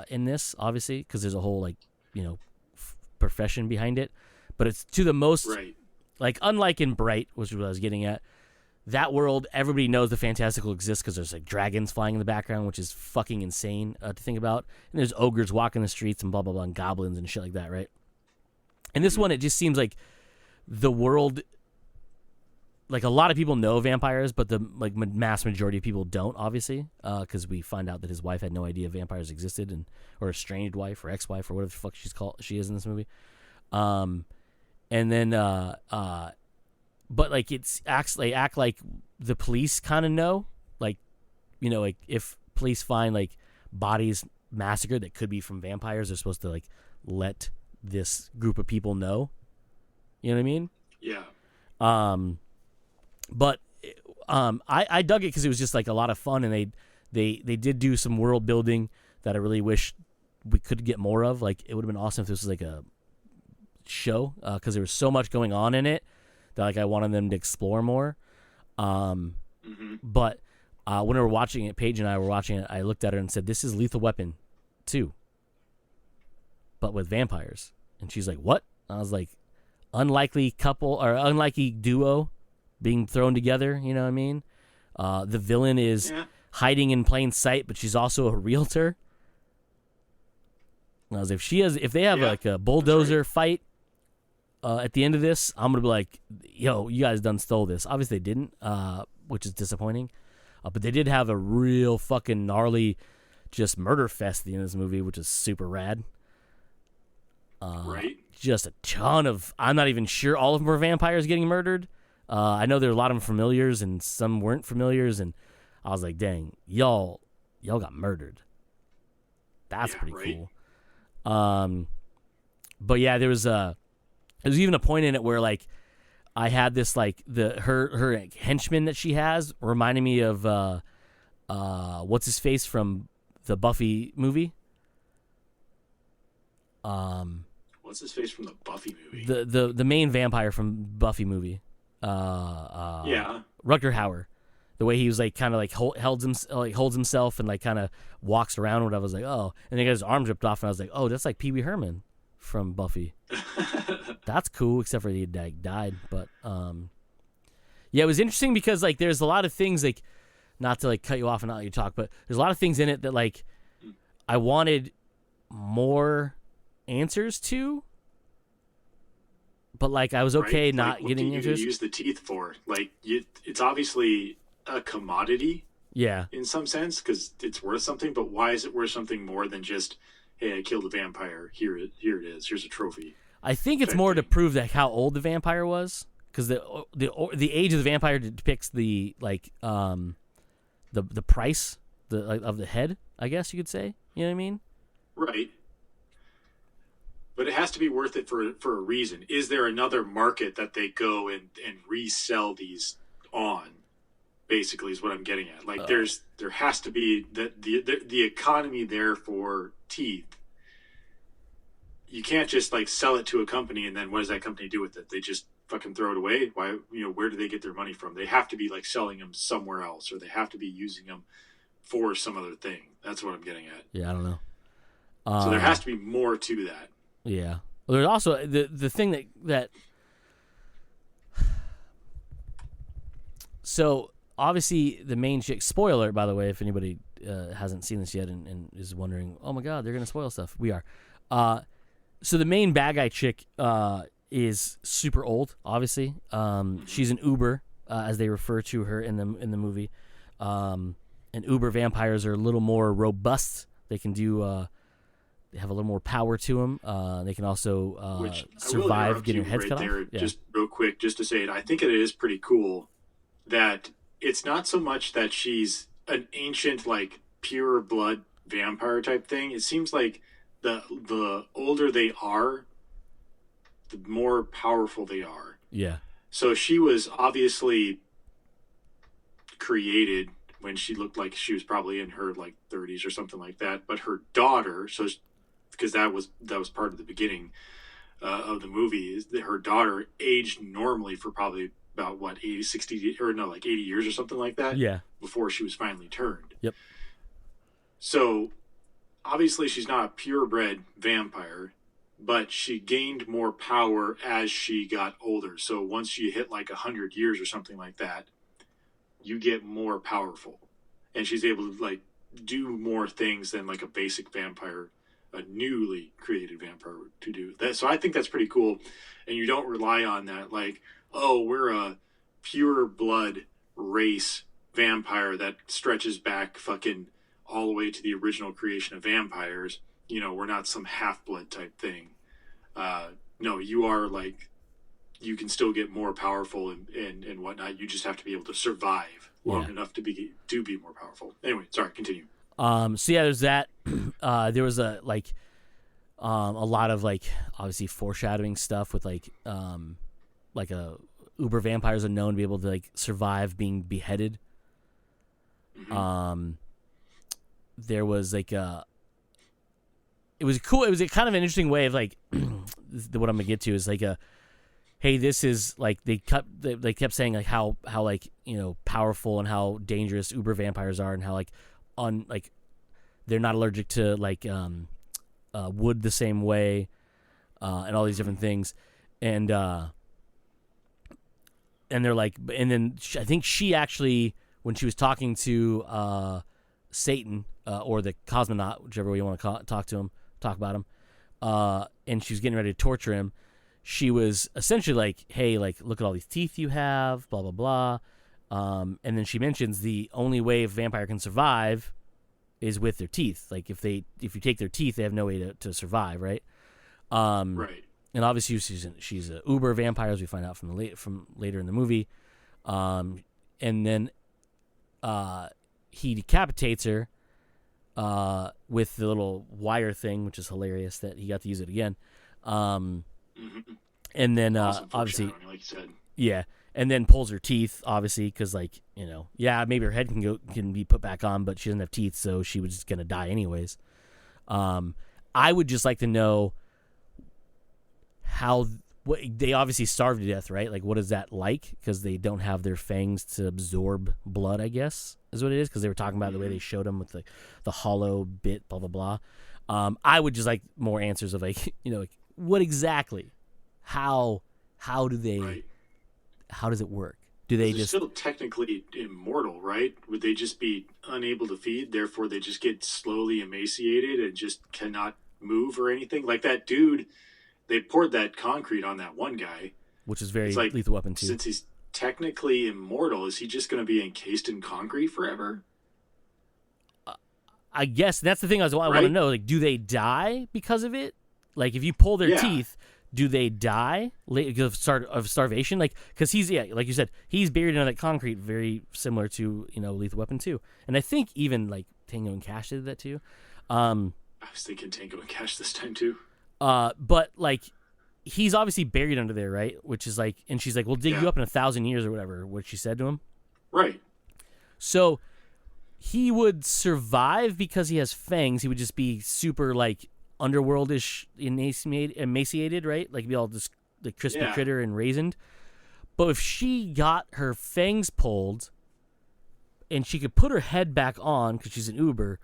in this, obviously, because there's a whole like profession behind it, but it's to the most like unlike in Bright, which is what I was getting at. That world, everybody knows the fantastical exists because there's like dragons flying in the background, which is fucking insane to think about, and there's ogres walking the streets and blah blah blah, and goblins and shit like that, right? And this one, it just seems like the world, like a lot of people know vampires, but the like mass majority of people don't, obviously, because we find out that his wife had no idea vampires existed, and or estranged wife or ex-wife or whatever the fuck she is in this movie. And then but like they act like the police kind of know, like, you know, like if police find like bodies massacred that could be from vampires, they're supposed to like let this group of people know. You know what I mean? Yeah. But I dug it because it was just like a lot of fun, and they did do some world building that I really wish we could get more of. Like, it would have been awesome if this was like a show, because there was so much going on in it that like I wanted them to explore more. But when we were watching it, Paige and I were watching it, I looked at her and said, "This is Lethal Weapon 2, but with vampires." And she's like, "What?" I was like, unlikely couple or unlikely duo being thrown together, you know what I mean? The villain is hiding in plain sight, but she's also a realtor. And I was like, if they have like a bulldozer fight at the end of this, I'm gonna be like, "Yo, you guys done stole this." Obviously, they didn't, which is disappointing. But they did have a real fucking gnarly, just murder fest at the end of this movie, which is super rad. Right. Just a ton of. I'm not even sure all of them were vampires getting murdered. I know there were a lot of them familiars and some weren't familiars, and I was like, "Dang, y'all got murdered." That's pretty cool. But yeah, there was even a point in it where like I had this like her henchman that she has reminding me of what's his face from the Buffy movie. What's his face from the Buffy movie? The main vampire from Buffy movie. Rutger Hauer. The way he was like kind of like holds himself and like kind of walks around. What I was like, oh, and then he got his arms ripped off, and I was like, oh, that's like Pee Wee Herman from Buffy. That's cool, except for he died. But yeah, it was interesting because like there's a lot of things, like, not to like cut you off and not let you talk, but there's a lot of things in it that like I wanted more answers to, but like I was okay not like, getting what do you use the teeth for? Like, it's obviously a commodity, in some sense, because it's worth something. But why is it worth something more than just, hey, I killed a vampire, here it is, here's a trophy? I think it's more to prove that how old the vampire was, because the age of the vampire depicts the like the price of the head, I guess you could say. You know what I mean? Right. But it has to be worth it for a reason. Is there another market that they go and resell these on? Basically, is what I'm getting at. Like, there has to be the economy there for teeth. You can't just like sell it to a company and then what does that company do with it? They just fucking throw it away? Why? Where do they get their money from? They have to be like selling them somewhere else, or they have to be using them for some other thing. That's what I'm getting at. Yeah, I don't know. So there has to be more to that. Yeah. Well, there's also the thing that so obviously the main chick, spoiler by the way, if anybody hasn't seen this yet and is wondering, oh my god, they're gonna spoil stuff. We are. So the main bad guy chick is super old, obviously. She's an Uber, as they refer to her in the movie. And Uber vampires are a little more robust. They can do. They have a little more power to them. They can also survive getting heads cut off. Yeah. Just real quick, just to say it, I think it is pretty cool that it's not so much that she's an ancient, like, pure blood vampire type thing. It seems like the older they are, the more powerful they are. Yeah. So she was obviously created when she looked like she was probably in her like 30s or something like that. But her daughter, because that was part of the beginning of the movie, is that her daughter aged normally for probably about 80, 60, or no, like 80 years or something like that. Yeah. Before she was finally turned. Yep. So obviously she's not a purebred vampire, but she gained more power as she got older. So once she hit like 100 years or something like that, you get more powerful, and she's able to like do more things than like a basic vampire a newly created vampire to do that. So I think that's pretty cool, and you don't rely on that like, oh, we're a pure blood race vampire that stretches back fucking all the way to the original creation of vampires. You know, we're not some half blood type thing. No, you are like, you can still get more powerful and whatnot. You just have to be able to survive long enough to be more powerful. Anyway, sorry, continue. So yeah, there's that. There was a lot of like obviously foreshadowing stuff with like a uber vampires are known to be able to like survive being beheaded. Mm-hmm. There was like it was cool. It was a kind of an interesting way of like what I'm gonna get to is like hey, this is like they kept saying like how like, you know, powerful and how dangerous uber vampires are and how like they're not allergic to like wood the same way and all these different things and they're like, and then I think she actually, when she was talking to Satan or the cosmonaut, whichever way you want to talk about him, and she was getting ready to torture him, she was essentially like, hey, like, look at all these teeth you have, blah, blah, blah. And then she mentions the only way a vampire can survive is with their teeth. Like, if you take their teeth, they have no way to survive, right? Right. And obviously she's a uber vampire, as we find out from later in the movie. And then he decapitates her with the little wire thing, which is hilarious that he got to use it again. And then Awesome obviously, like you said. yeah, and then pulls her teeth, obviously, because like, you know, yeah, maybe her head can be put back on, but she doesn't have teeth, so she was just gonna die anyways. I would just like to know what they obviously starved to death, right? Like, what is that like? Because they don't have their fangs to absorb blood, I guess is what it is. Because they were talking about the way they showed them with the hollow bit, blah blah blah. I would just like more answers of like, you know, like, what exactly, how do they, Right. how does it work? Do they They're just still technically immortal, right? Would they just be unable to feed, therefore they just get slowly emaciated and just cannot move or anything? Like that dude, they poured that concrete on that one guy. which is very It's like, Lethal Weapon 2. since he's technically immortal, is he just going to be encased in concrete forever? I guess that's the thing I want to Right? know. Like, do they die because of it? Like, if you pull their Yeah. teeth, do they die of starvation? Like, because he's, yeah, like you said, he's buried under that concrete, very similar to, you know, Lethal Weapon 2. And I think even like Tango and Cash did that too. I was thinking Tango and Cash this time too. But like, he's obviously buried under there, right? Which is like, and she's like, "We'll dig you up in 1,000 years or whatever." What she said to him. Right. So he would survive because he has fangs. He would just be super like underworldish, emaciated, right? Like be all this like crispy critter and raisined. But if she got her fangs pulled and she could put her head back on because she's an Uber,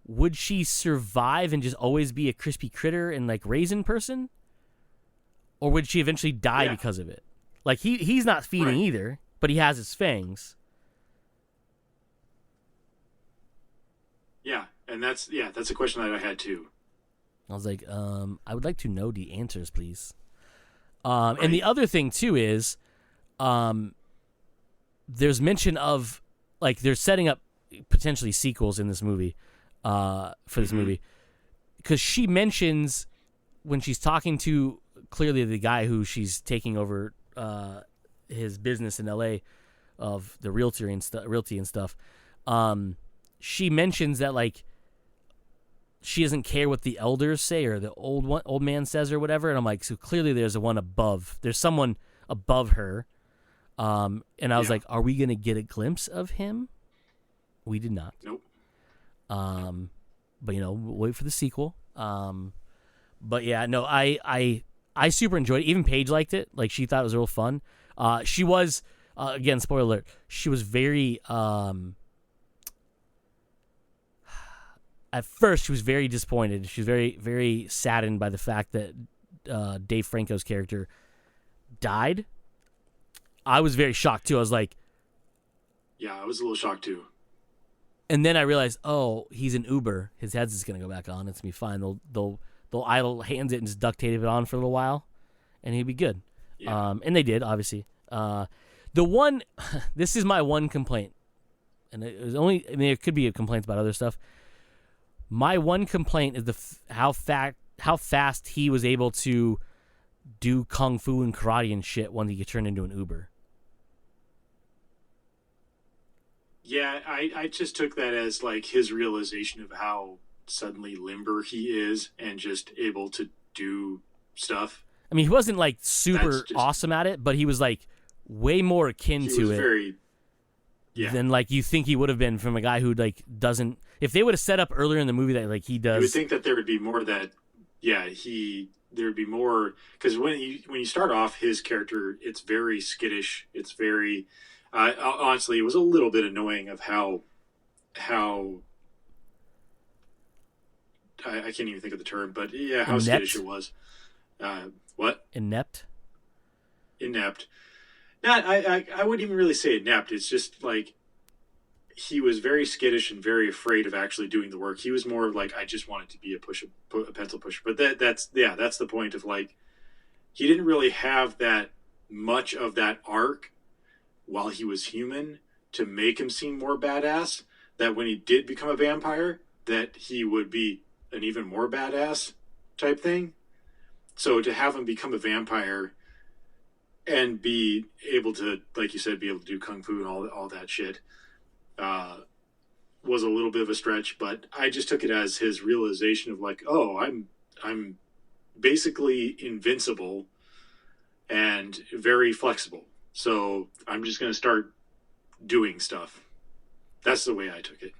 would she survive and just always be a crispy critter and like raisin person? Or would she eventually die because of it? Like he's not feeding either, but he has his fangs. Yeah, and that's a question that I had too. I was like, I would like to know the answers, please. And the other thing too is, there's mention of like they're setting up potentially sequels in this movie, for this movie, because she mentions when she's talking to clearly the guy who she's taking over his business in L.A. of the realty and stuff. She mentions that like she doesn't care what the elders say or the old man says or whatever, and I'm like, so clearly there's there's someone above her, and I was like, are we gonna get a glimpse of him? We did not. Nope. But you know, we'll wait for the sequel. But yeah, no, I super enjoyed it. Even Paige liked it. Like, she thought it was real fun. She was, again, spoiler alert, she was very, at first she was very disappointed. She was very, very saddened by the fact that Dave Franco's character died. I was very shocked too. I was like, yeah, I was a little shocked too. And then I realized, oh, he's an Uber. His head's just gonna go back on. It's gonna be fine. They'll idle hands it and just duct tape it on for a little while, and he'll be good. Yeah. And they did, obviously. The one, this is my one complaint, and it was only. I mean, it could be complaints about other stuff. My one complaint is how fast he was able to do kung fu and karate and shit when he could turn into an Uber. Yeah, I just took that as like his realization of how suddenly limber he is and just able to do stuff. I mean, he wasn't like super Just, awesome at it, but he was like way more akin he to was it very, than like you think he would have been from a guy who like doesn't. If they would have set up earlier in the movie that like he does, you would think that there would be more that, there would be more, because when you start off his character, it's very skittish. It's very, honestly, it was a little bit annoying of how I can't even think of the term, but yeah, how Inept? skittish it was. What? inept. Inept. Not, I wouldn't even really say inept. It's just like he was very skittish and very afraid of actually doing the work. He was more of like, I just wanted to be a pencil pusher. But that's the point of like, he didn't really have that much of that arc while he was human to make him seem more badass, that when he did become a vampire, that he would be an even more badass type thing. So to have him become a vampire and be able to, like you said, be able to do kung fu and all that shit, was a little bit of a stretch. But I just took it as his realization of like, oh, I'm basically invincible and very flexible. So I'm just going to start doing stuff. That's the way I took it.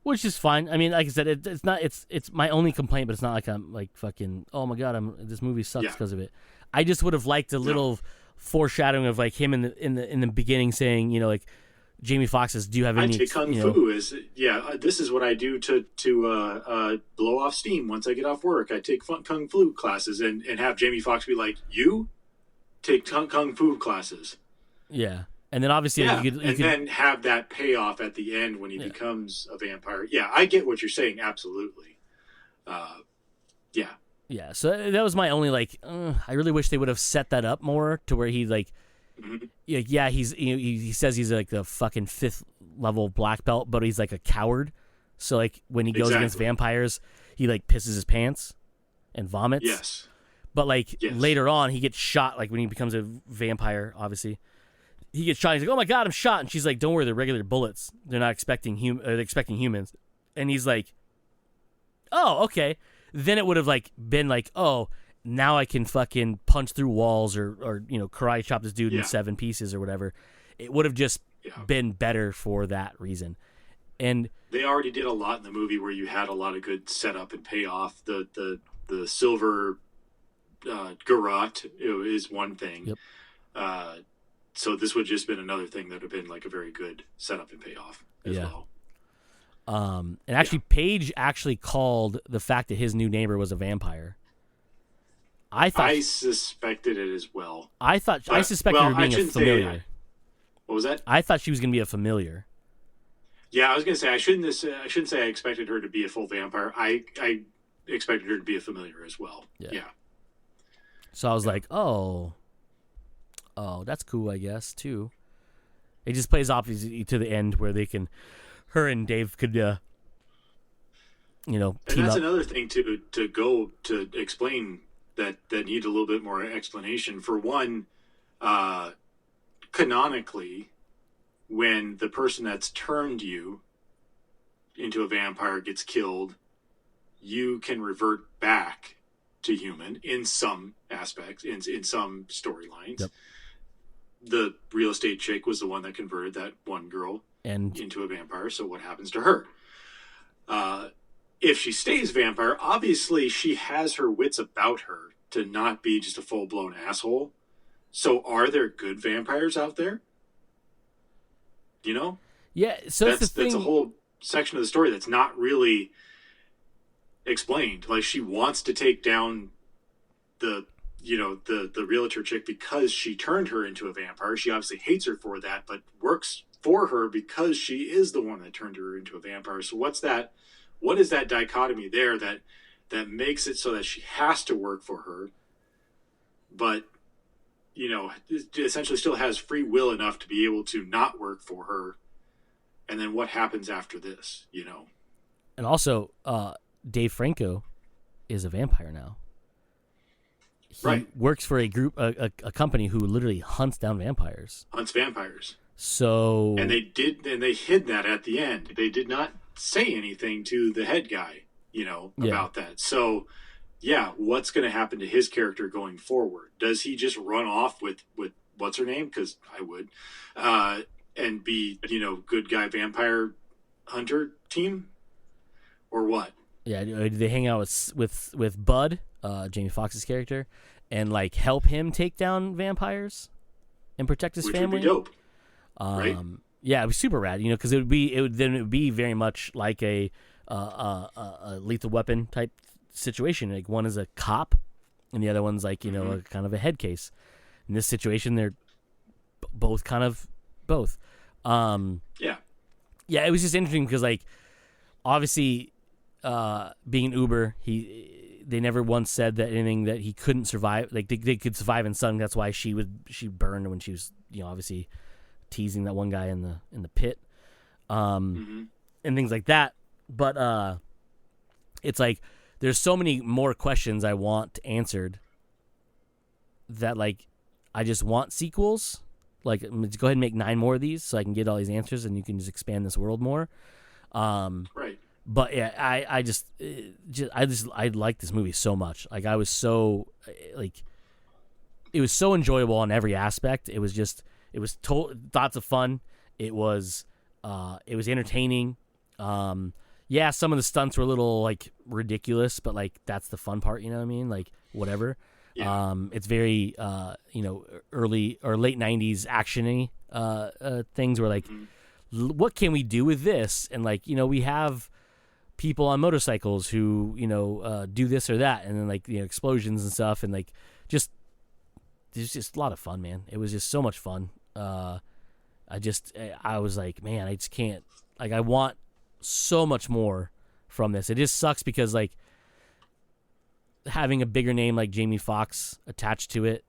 Which is fine. I mean, like I said, it's not. It's my only complaint, but it's not like I'm like fucking. Oh my god, this movie sucks because of it. I just would have liked a little foreshadowing of like him in the beginning saying, you know, like Jamie Foxx says, "Do you have any?" I take kung fu as this is what I do to blow off steam once I get off work. I take kung fu classes and have Jamie Foxx be like, "You take kung fu classes." Yeah. And then obviously you could then have that payoff at the end when he becomes a vampire. Yeah, I get what you're saying. Absolutely. Yeah, so that was my only like. I really wish they would have set that up more to where he like, he says he's like the fucking 5th level black belt, but he's like a coward. So like when he goes against vampires, he like pisses his pants and vomits. Yes. But like later on, he gets shot. Like when he becomes a vampire, obviously. He gets shot. He's like, "Oh my god, I'm shot!" And she's like, "Don't worry, they're regular bullets. They're not expecting they're expecting humans." And he's like, "Oh, okay." Then it would have like been like, "Oh, now I can fucking punch through walls or you know karate chop this dude in 7 pieces or whatever." It would have just been better for that reason. And they already did a lot in the movie where you had a lot of good setup and payoff. The silver garrote is one thing. Yep. So this would have just been another thing that would have been like a very good setup and payoff as well. And actually, Paige actually called the fact that his new neighbor was a vampire. I suspected it as well. I suspected her being a familiar. What was that? I thought she was going to be a familiar. Yeah, I was going to say I shouldn't say I expected her to be a full vampire. I expected her to be a familiar as well. Yeah. So I was like, oh, that's cool, I guess, too. It just plays off to the end where her and Dave could, team and that's up. Another thing to go to explain that need a little bit more explanation. For one, canonically, when the person that's turned you into a vampire gets killed, you can revert back to human in some aspects, in some storylines. Yep. The real estate chick was the one that converted that one girl into a vampire. So what happens to her? If she stays vampire, obviously she has her wits about her to not be just a full-blown asshole. So are there good vampires out there? You know? Yeah, so that's a whole section of the story that's not really explained. Like, she wants to take down the realtor chick because she turned her into a vampire. She obviously hates her for that, but works for her because she is the one that turned her into a vampire. So what is that dichotomy there that makes it so that she has to work for her, but essentially still has free will enough to be able to not work for her? And then what happens after this, And also, Dave Franco is a vampire now. He Right. works for a company who literally hunts down vampires. Hunts vampires. So And they hid that at the end. They did not say anything to the head guy, about that. So, yeah, what's going to happen to his character going forward? Does he just run off with what's her name? Because I would, and be good guy vampire hunter team, or what? yeah, they hang out with Bud, Jamie Foxx's character, and like help him take down vampires and protect his Which family. would be dope, right? Yeah, it was super rad, because it would be very much like a Lethal Weapon type situation. Like one is a cop, and the other one's like a kind of a head case. In this situation, they're both kind of both. Yeah. It was just interesting because like obviously being Uber, they never once said that anything that he couldn't survive. Like they could survive in sun. That's why she burned when she was obviously teasing that one guy in the pit, and things like that. But it's like there's so many more questions I want answered that like I just want sequels. Like, let's go ahead and make 9 more of these so I can get all these answers and you can just expand this world more. Right. But yeah, I like this movie so much. Like I was so like, it was so enjoyable on every aspect. It was lots of fun. It was entertaining. Yeah, some of the stunts were a little like ridiculous, but like that's the fun part. You know what I mean? Like whatever. Yeah. It's very early or late 90s actiony things where like what can we do with this? And like we have people on motorcycles who do this or that, and then like explosions and stuff, and like just it's just a lot of fun, man. It was just so much fun. I was like, man, I just can't, like, I want so much more from this. It just sucks because like having a bigger name like Jamie Foxx attached to it,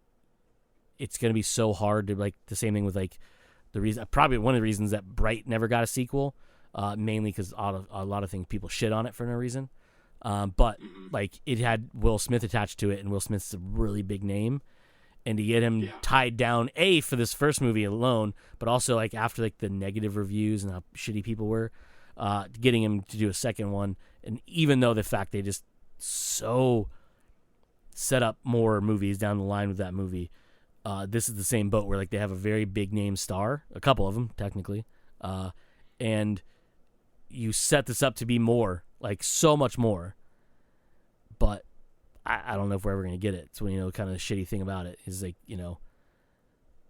it's going to be so hard to, like, the same thing with like the reason, probably one of the reasons that Bright never got a sequel, mainly because a lot of things people shit on it for no reason. But like it had Will Smith attached to it, and Will Smith's a really big name, and to get him tied down for this first movie alone, but also like after like the negative reviews and how shitty people were, getting him to do a second one, and even though the fact they just so set up more movies down the line with that movie, this is the same boat where like they have a very big name star, a couple of them technically, and you set this up to be more, like so much more, but I don't know if we're ever going to get it. So, kind of the shitty thing about it is like,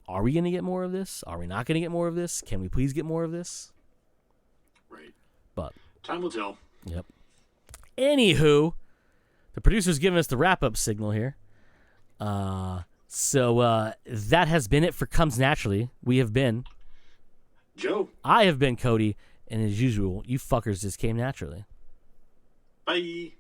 are we going to get more of this? Are we not going to get more of this? Can we please get more of this? Right. But time will tell. Yep. Anywho, the producer's giving us the wrap-up signal here. So that has been it for Comes Naturally. We have been Joe. I have been Cody, and as usual, you fuckers just came naturally. Bye.